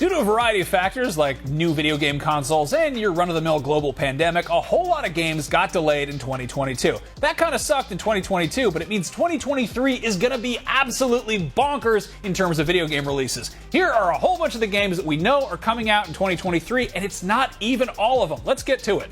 Due to a variety of factors like new video game consoles and your run-of-the-mill global pandemic, a whole lot of games got delayed in 2022. That kind of sucked in 2022, but it means 2023 is going to be absolutely bonkers in terms of video game releases. Here are a whole bunch of the games that we know are coming out in 2023, and it's not even all of them. Let's get to it.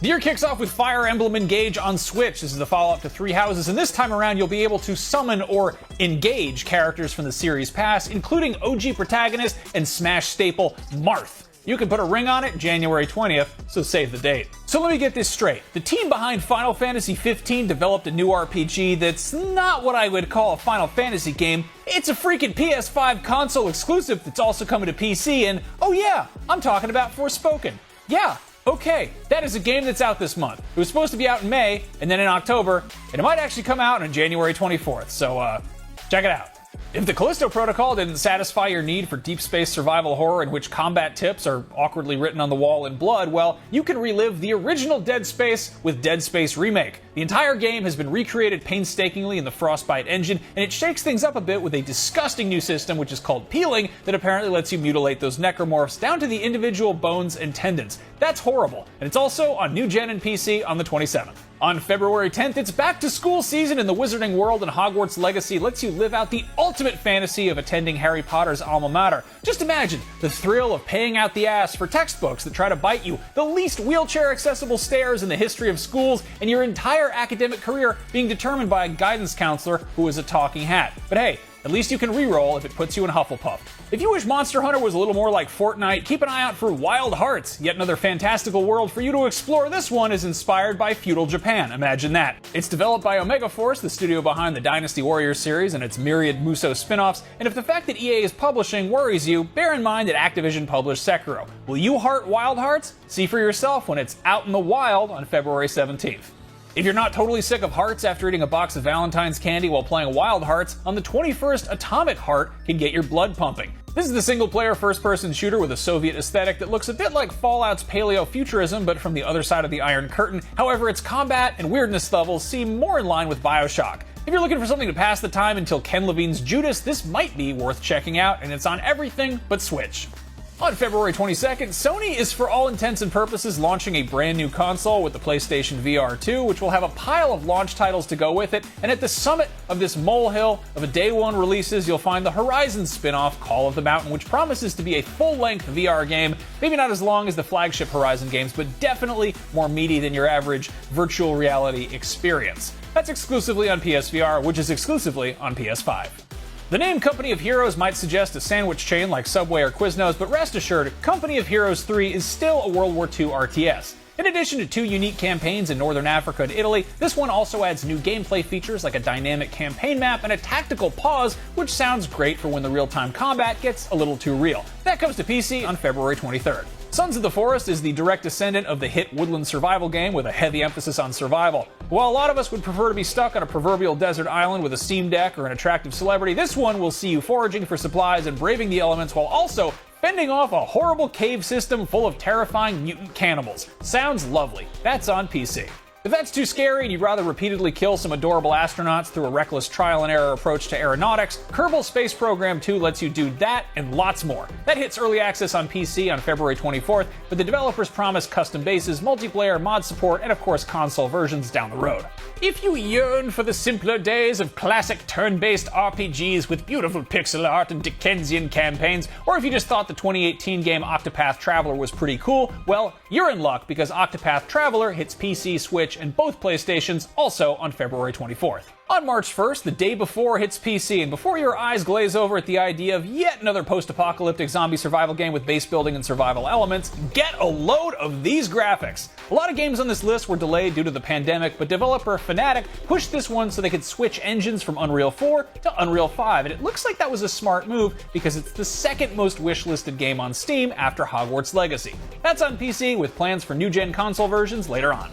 The year kicks off with Fire Emblem Engage on Switch. This is the follow-up to Three Houses, and this time around you'll be able to summon or engage characters from the series past, including OG protagonist and Smash staple Marth. You can put a ring on it January 20th, so save the date. So let me get this straight. The team behind Final Fantasy XV developed a new RPG that's not what I would call a Final Fantasy game. It's a freaking PS5 console exclusive that's also coming to PC, and oh yeah, I'm talking about Forspoken. Yeah. Okay, that is a game that's out this month. It was supposed to be out in May, and then in October, and it might actually come out on January 24th, so check it out. If the Callisto Protocol didn't satisfy your need for deep space survival horror in which combat tips are awkwardly written on the wall in blood, well, you can relive the original Dead Space with Dead Space Remake. The entire game has been recreated painstakingly in the Frostbite engine, and it shakes things up a bit with a disgusting new system which is called peeling that apparently lets you mutilate those necromorphs down to the individual bones and tendons. That's horrible, and it's also on new gen and PC on the 27th. On February 10th, it's back to school season in the Wizarding World, and Hogwarts Legacy lets you live out the ultimate fantasy of attending Harry Potter's alma mater. Just imagine the thrill of paying out the ass for textbooks that try to bite you, the least wheelchair-accessible stairs in the history of schools, and your entire academic career being determined by a guidance counselor who is a talking hat. But hey, at least you can reroll if it puts you in Hufflepuff. If you wish Monster Hunter was a little more like Fortnite, keep an eye out for Wild Hearts, yet another fantastical world for you to explore. This one is inspired by feudal Japan, imagine that. It's developed by Omega Force, the studio behind the Dynasty Warriors series and its myriad Muso spin-offs, and if the fact that EA is publishing worries you, bear in mind that Activision published Sekiro. Will you heart Wild Hearts? See for yourself when it's out in the wild on February 17th. If you're not totally sick of hearts after eating a box of Valentine's candy while playing Wild Hearts, on the 21st, Atomic Heart can get your blood pumping. This is the single-player first-person shooter with a Soviet aesthetic that looks a bit like Fallout's paleo-futurism, but from the other side of the Iron Curtain. However, its combat and weirdness levels seem more in line with BioShock. If you're looking for something to pass the time until Ken Levine's Judas, this might be worth checking out, and it's on everything but Switch. On February 22nd, Sony is for all intents and purposes launching a brand new console with the PlayStation VR 2, which will have a pile of launch titles to go with it, and at the summit of this molehill of a day one releases, you'll find the Horizon spin-off Call of the Mountain, which promises to be a full-length VR game, maybe not as long as the flagship Horizon games, but definitely more meaty than your average virtual reality experience. That's exclusively on PSVR, which is exclusively on PS5. The name Company of Heroes might suggest a sandwich chain like Subway or Quiznos, but rest assured, Company of Heroes 3 is still a World War II RTS. In addition to 2 unique campaigns in Northern Africa and Italy, this one also adds new gameplay features like a dynamic campaign map and a tactical pause, which sounds great for when the real-time combat gets a little too real. That comes to PC on February 23rd. Sons of the Forest is the direct descendant of the hit woodland survival game with a heavy emphasis on survival. While a lot of us would prefer to be stuck on a proverbial desert island with a Steam Deck or an attractive celebrity, this one will see you foraging for supplies and braving the elements while also fending off a horrible cave system full of terrifying mutant cannibals. Sounds lovely. That's on PC. If that's too scary and you'd rather repeatedly kill some adorable astronauts through a reckless trial-and-error approach to aeronautics, Kerbal Space Program 2 lets you do that and lots more. That hits early access on PC on February 24th, but the developers promise custom bases, multiplayer, mod support, and of course console versions down the road. If you yearn for the simpler days of classic turn-based RPGs with beautiful pixel art and Dickensian campaigns, or if you just thought the 2018 game Octopath Traveler was pretty cool, well, you're in luck because Octopath Traveler hits PC, Switch, and both PlayStations also on February 24th. On March 1st, the day before hits PC, and before your eyes glaze over at the idea of yet another post-apocalyptic zombie survival game with base building and survival elements, get a load of these graphics. A lot of games on this list were delayed due to the pandemic, but developer Fnatic pushed this one so they could switch engines from Unreal 4 to Unreal 5, and it looks like that was a smart move because it's the second most wishlisted game on Steam after Hogwarts Legacy. That's on PC with plans for new-gen console versions later on.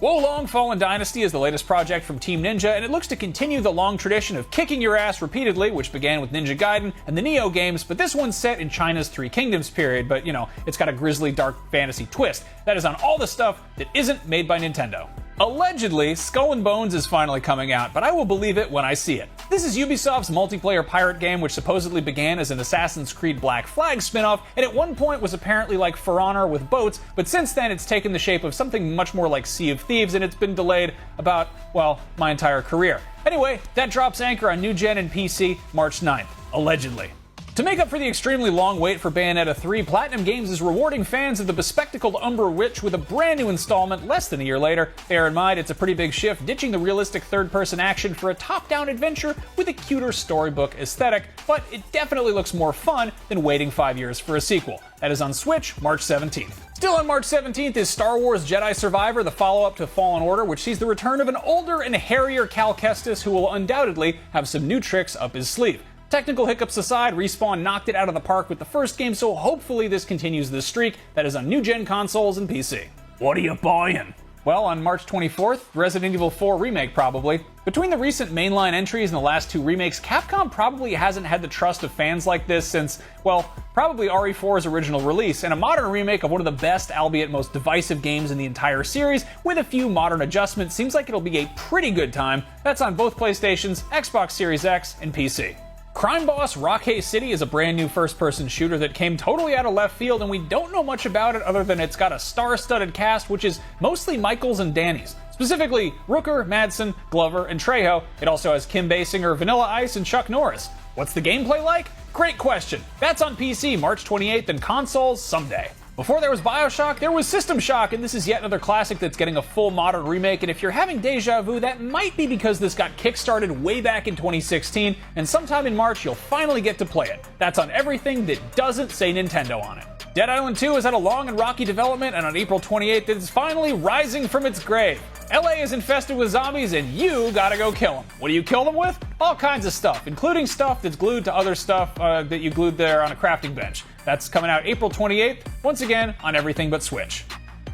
Wolong Fallen Dynasty is the latest project from Team Ninja, and it looks to continue the long tradition of kicking your ass repeatedly, which began with Ninja Gaiden and the Neo games, but this one's set in China's Three Kingdoms period, but you know, it's got a grisly dark fantasy twist. That is on all the stuff that isn't made by Nintendo. Allegedly, Skull and Bones is finally coming out, but I will believe it when I see it. This is Ubisoft's multiplayer pirate game, which supposedly began as an Assassin's Creed Black Flag spin-off, and at one point was apparently like For Honor with boats, but since then it's taken the shape of something much more like Sea of Thieves, and it's been delayed about, well, my entire career. Anyway, that drops anchor on new gen and PC March 9th, allegedly. To make up for the extremely long wait for Bayonetta 3, Platinum Games is rewarding fans of the bespectacled Umbra Witch with a brand new installment less than a year later. Bear in mind, it's a pretty big shift, ditching the realistic third-person action for a top-down adventure with a cuter storybook aesthetic, but it definitely looks more fun than waiting 5 years for a sequel. That is on Switch, March 17th. Still on March 17th is Star Wars Jedi Survivor, the follow-up to Fallen Order, which sees the return of an older and hairier Cal Kestis who will undoubtedly have some new tricks up his sleeve. Technical hiccups aside, Respawn knocked it out of the park with the first game, so hopefully this continues this streak that is on new-gen consoles and PC. What are you buying? Well, on March 24th, Resident Evil 4 Remake probably. Between the recent mainline entries and the last two remakes, Capcom probably hasn't had the trust of fans like this since, well, probably RE4's original release, and a modern remake of one of the best, albeit most divisive games in the entire series, with a few modern adjustments, seems like it'll be a pretty good time. That's on both PlayStations, Xbox Series X, and PC. Crime Boss Rockhay City is a brand new first-person shooter that came totally out of left field, and we don't know much about it other than it's got a star-studded cast, which is mostly Michaels and Danny's. Specifically, Rooker, Madsen, Glover, and Trejo. It also has Kim Basinger, Vanilla Ice, and Chuck Norris. What's the gameplay like? Great question. That's on PC March 28th and consoles someday. Before there was BioShock, there was System Shock, and this is yet another classic that's getting a full modern remake, and if you're having deja vu, that might be because this got kickstarted way back in 2016, and sometime in March you'll finally get to play it. That's on everything that doesn't say Nintendo on it. Dead Island 2 has had a long and rocky development, and on April 28th it is finally rising from its grave. LA is infested with zombies, and you gotta go kill them. What do you kill them with? All kinds of stuff, including stuff that's glued to other stuff that you glued there on a crafting bench. That's coming out April 28th, once again on everything but Switch.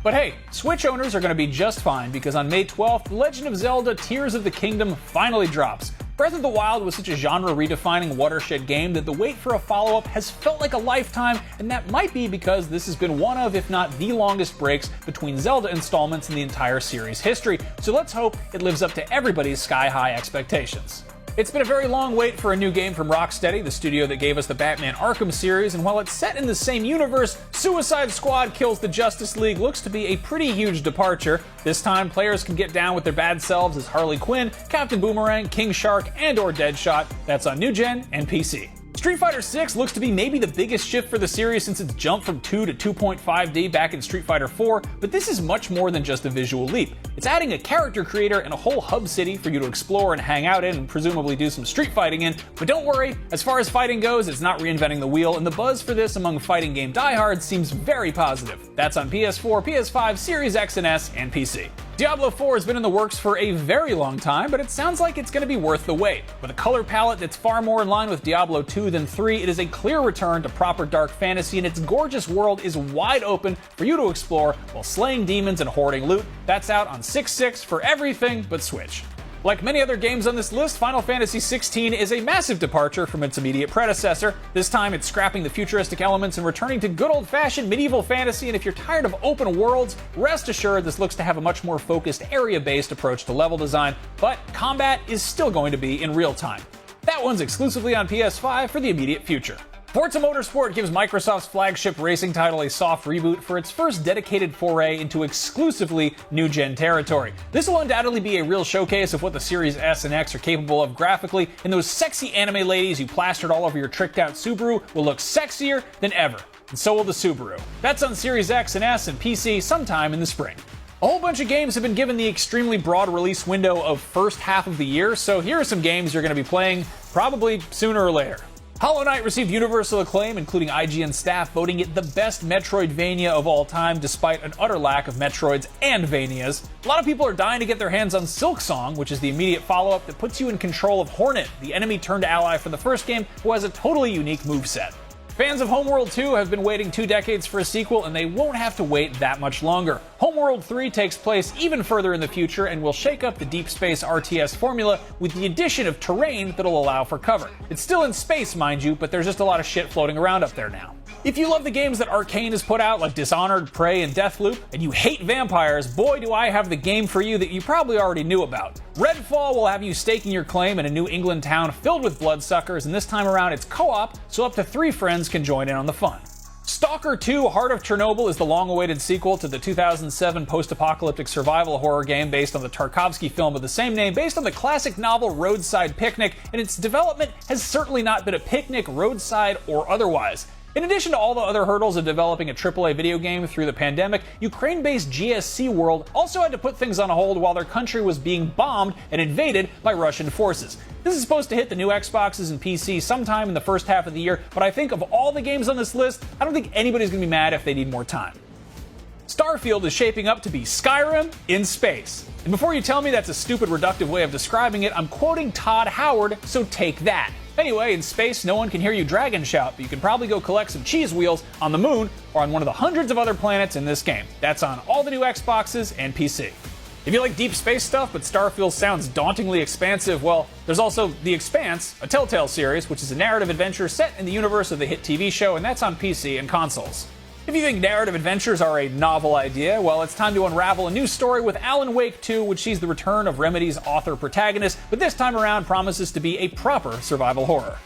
But hey, Switch owners are going to be just fine because on May 12th, The Legend of Zelda Tears of the Kingdom finally drops. Breath of the Wild was such a genre-redefining watershed game that the wait for a follow-up has felt like a lifetime, and that might be because this has been one of, if not the longest breaks between Zelda installments in the entire series' history, so let's hope it lives up to everybody's sky-high expectations. It's been a very long wait for a new game from Rocksteady, the studio that gave us the Batman Arkham series, and while it's set in the same universe, Suicide Squad Kills the Justice League looks to be a pretty huge departure. This time, players can get down with their bad selves as Harley Quinn, Captain Boomerang, King Shark, and/or Deadshot. That's on new gen and PC. Street Fighter 6 looks to be maybe the biggest shift for the series since its jump from 2 to 2.5D back in Street Fighter 4, but this is much more than just a visual leap. It's adding a character creator and a whole hub city for you to explore and hang out in and presumably do some street fighting in, but don't worry, as far as fighting goes, it's not reinventing the wheel, and the buzz for this among fighting game diehards seems very positive. That's on PS4, PS5, Series X and S, and PC. Diablo 4 has been in the works for a very long time, but it sounds like it's going to be worth the wait. With a color palette that's far more in line with Diablo 2 than 3, it is a clear return to proper dark fantasy, and its gorgeous world is wide open for you to explore while slaying demons and hoarding loot. That's out on 6/6 for everything but Switch. Like many other games on this list, Final Fantasy XVI is a massive departure from its immediate predecessor. This time it's scrapping the futuristic elements and returning to good old-fashioned medieval fantasy, and if you're tired of open worlds, rest assured this looks to have a much more focused area-based approach to level design, but combat is still going to be in real time. That one's exclusively on PS5 for the immediate future. Forza Motorsport gives Microsoft's flagship racing title a soft reboot for its first dedicated foray into exclusively new-gen territory. This will undoubtedly be a real showcase of what the Series S and X are capable of graphically, and those sexy anime ladies you plastered all over your tricked-out Subaru will look sexier than ever, and so will the Subaru. That's on Series X and S and PC sometime in the spring. A whole bunch of games have been given the extremely broad release window of first half of the year, so here are some games you're going to be playing probably sooner or later. Hollow Knight received universal acclaim, including IGN staff voting it the best Metroidvania of all time, despite an utter lack of Metroids and Vanias. A lot of people are dying to get their hands on Silksong, which is the immediate follow-up that puts you in control of Hornet, the enemy-turned-ally from the first game, who has a totally unique moveset. Fans of Homeworld 2 have been waiting 2 decades for a sequel, and they won't have to wait that much longer. Homeworld 3 takes place even further in the future and will shake up the Deep Space RTS formula with the addition of terrain that'll allow for cover. It's still in space, mind you, but there's just a lot of shit floating around up there now. If you love the games that Arcane has put out, like Dishonored, Prey, and Deathloop, and you hate vampires, boy do I have the game for you that you probably already knew about. Redfall will have you staking your claim in a New England town filled with bloodsuckers, and this time around it's co-op, so up to 3 friends can join in on the fun. Stalker 2: Heart of Chernobyl is the long-awaited sequel to the 2007 post-apocalyptic survival horror game based on the Tarkovsky film of the same name, based on the classic novel Roadside Picnic, and its development has certainly not been a picnic, roadside, or otherwise. In addition to all the other hurdles of developing a AAA video game through the pandemic, Ukraine-based GSC World also had to put things on hold while their country was being bombed and invaded by Russian forces. This is supposed to hit the new Xboxes and PC sometime in the first half of the year, but I think of all the games on this list, I don't think anybody's going to be mad if they need more time. Starfield is shaping up to be Skyrim in space. And before you tell me that's a stupid, reductive way of describing it, I'm quoting Todd Howard, so take that. Anyway, in space, no one can hear you dragon shout, but you can probably go collect some cheese wheels on the moon or on one of the hundreds of other planets in this game. That's on all the new Xboxes and PC. If you like deep space stuff, but Starfield sounds dauntingly expansive, well, there's also The Expanse, a Telltale series, which is a narrative adventure set in the universe of the hit TV show, and that's on PC and consoles. If you think narrative adventures are a novel idea, well, it's time to unravel a new story with Alan Wake 2, which sees the return of Remedy's author-protagonist, but this time around promises to be a proper survival horror.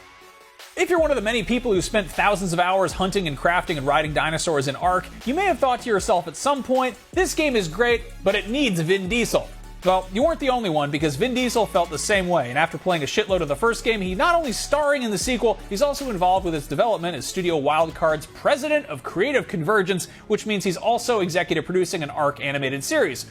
If you're one of the many people who spent thousands of hours hunting and crafting and riding dinosaurs in Ark, you may have thought to yourself at some point, this game is great, but it needs Vin Diesel. Well, you weren't the only one, because Vin Diesel felt the same way, and after playing a shitload of the first game, he's not only starring in the sequel, he's also involved with its development as Studio Wildcard's president of creative convergence, which means he's also executive producing an Ark animated series.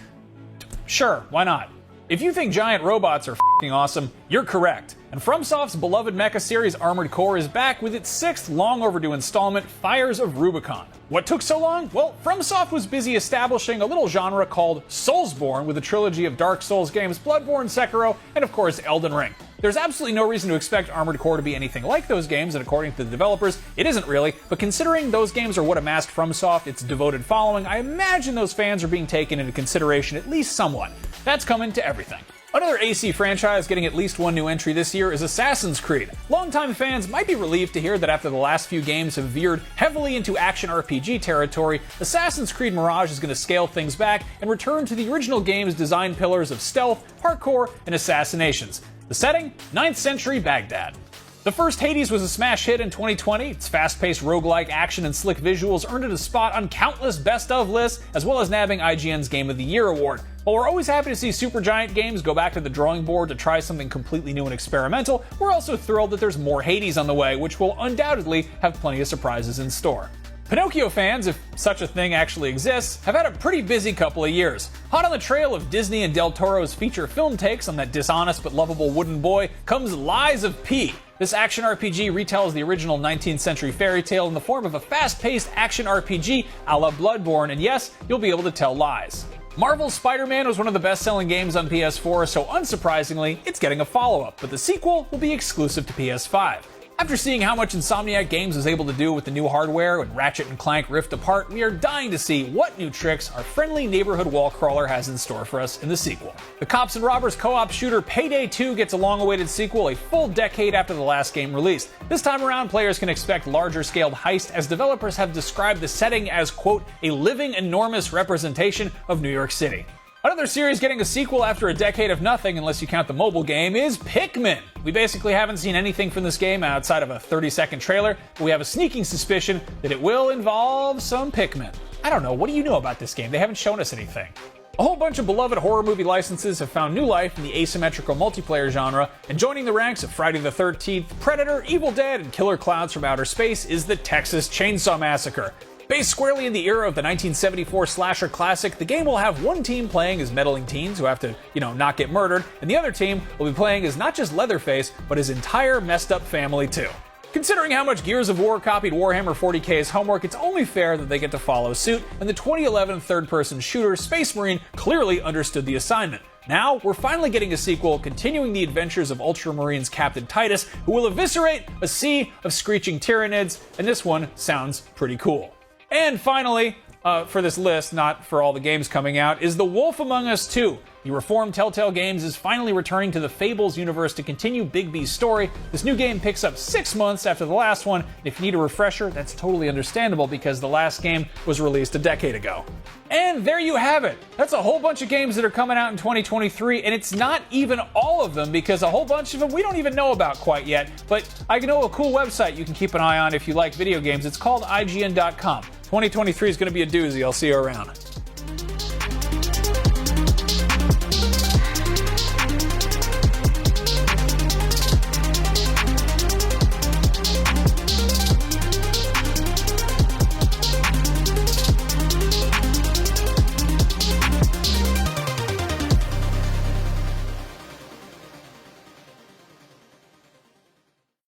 Sure, why not? If you think giant robots are f***ing awesome, you're correct. And FromSoft's beloved mecha series Armored Core is back with its 6th long-overdue installment, Fires of Rubicon. What took so long? Well, FromSoft was busy establishing a little genre called Soulsborne with a trilogy of Dark Souls games, Bloodborne, Sekiro, and of course Elden Ring. There's absolutely no reason to expect Armored Core to be anything like those games, and according to the developers, it isn't really, but considering those games are what amassed FromSoft its devoted following, I imagine those fans are being taken into consideration at least somewhat. That's coming to everything. Another AC franchise getting at least one new entry this year is Assassin's Creed. Longtime fans might be relieved to hear that after the last few games have veered heavily into action RPG territory, Assassin's Creed Mirage is going to scale things back and return to the original game's design pillars of stealth, parkour, and assassinations. The setting? 9th century Baghdad. The first Hades was a smash hit in 2020. Its fast-paced roguelike action and slick visuals earned it a spot on countless best-of lists, as well as nabbing IGN's Game of the Year award. While we're always happy to see Supergiant Games go back to the drawing board to try something completely new and experimental, we're also thrilled that there's more Hades on the way, which will undoubtedly have plenty of surprises in store. Pinocchio fans, if such a thing actually exists, have had a pretty busy couple of years. Hot on the trail of Disney and Del Toro's feature film takes on that dishonest but lovable wooden boy comes Lies of P. This action RPG retells the original 19th century fairy tale in the form of a fast-paced action RPG a la Bloodborne, and yes, you'll be able to tell lies. Marvel's Spider-Man was one of the best-selling games on PS4, so unsurprisingly, it's getting a follow-up, but the sequel will be exclusive to PS5. After seeing how much Insomniac Games was able to do with the new hardware and Ratchet & Clank Rift Apart, we are dying to see what new tricks our friendly neighborhood wall crawler has in store for us in the sequel. The Cops and Robbers co-op shooter Payday 2 gets a long-awaited sequel a full decade after the last game released. This time around, players can expect larger-scaled heist, as developers have described the setting as, quote, a living, enormous representation of New York City. Another series getting a sequel after a decade of nothing, unless you count the mobile game, is Pikmin. We basically haven't seen anything from this game outside of a 30-second trailer, but we have a sneaking suspicion that it will involve some Pikmin. I don't know, what do you know about this game? They haven't shown us anything. A whole bunch of beloved horror movie licenses have found new life in the asymmetrical multiplayer genre, and joining the ranks of Friday the 13th, Predator, Evil Dead, and Killer Clowns from Outer Space is the Texas Chainsaw Massacre. Based squarely in the era of the 1974 slasher classic, the game will have one team playing as meddling teens who have to, not get murdered, and the other team will be playing as not just Leatherface, but his entire messed up family too. Considering how much Gears of War copied Warhammer 40k's homework, it's only fair that they get to follow suit, and the 2011 third-person shooter Space Marine clearly understood the assignment. Now, we're finally getting a sequel continuing the adventures of Ultramarines Captain Titus, who will eviscerate a sea of screeching Tyranids, and this one sounds pretty cool. And finally, for this list, not for all the games coming out, is The Wolf Among Us 2. The reformed Telltale Games is finally returning to the Fables universe to continue Bigby's story. This new game picks up 6 months after the last one. If you need a refresher, that's totally understandable because the last game was released a decade ago. And there you have it. That's a whole bunch of games that are coming out in 2023, and it's not even all of them because a whole bunch of them we don't even know about quite yet. But I know a cool website you can keep an eye on if you like video games. It's called IGN.com. 2023 is going to be a doozy. I'll see you around.